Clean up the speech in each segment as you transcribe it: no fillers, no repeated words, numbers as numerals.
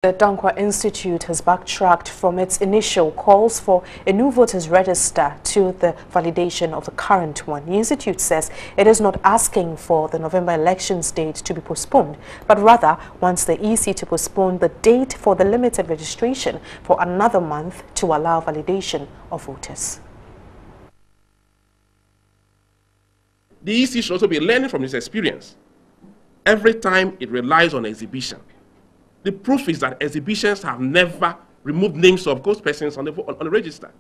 The Danquah Institute has backtracked from its initial calls for a new voters register to the validation of the current one. The Institute says it is not asking for the November elections date to be postponed, but rather wants the EC to postpone the date for the limited registration for another month to allow validation of voters. The EC should also be learning from this experience. Every time it relies on exhibition. The proof is that exhibitions have never removed names of ghost persons on the register.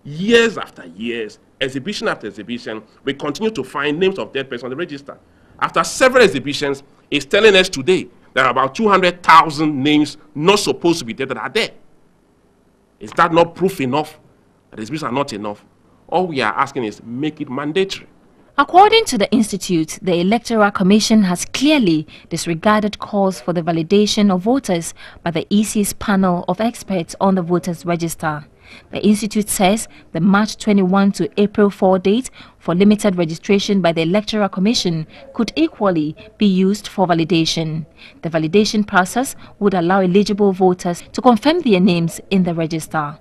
Years after years, exhibition after exhibition, we continue to find names of dead persons on the register. After several exhibitions, it's telling us today there are about 200,000 names not supposed to be there that are there. Is that not proof enough that exhibitions are not enough? All we are asking is make it mandatory. According to the Institute, the Electoral Commission has clearly disregarded calls for the validation of voters by the EC's panel of experts on the voters register. The Institute says the March 21 to April 4 date for limited registration by the Electoral Commission could equally be used for validation. The validation process would allow eligible voters to confirm their names in the register.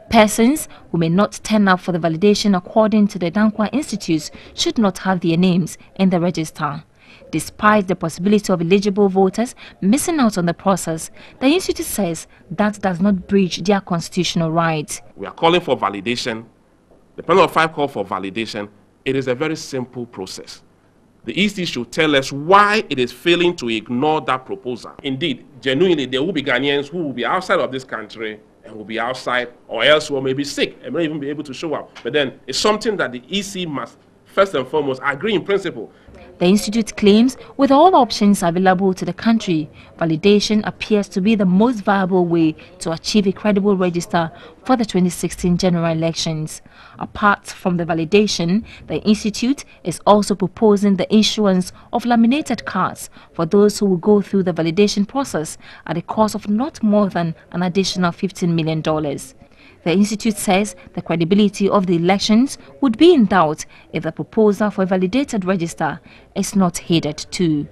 Persons who may not turn up for the validation according to the Danquah Institute should not have their names in the register. Despite the possibility of eligible voters missing out on the process, the Institute says that does not breach their constitutional rights. We are calling for validation. The panel of 5 call for validation. It is a very simple process. The EC should tell us why it is failing to ignore that proposal. Indeed, genuinely, there will be Ghanaians who will be outside of this country and will be outside or elsewhere, may be sick and may even be able to show up. But then it's something that the EC must first and foremost agree in principle. The Institute claims with all options available to the country, validation appears to be the most viable way to achieve a credible register for the 2016 general elections. Apart from the validation, the Institute is also proposing the issuance of laminated cards for those who will go through the validation process at a cost of not more than an additional $15 million. The Institute says the credibility of the elections would be in doubt if the proposal for a validated register is not heeded to.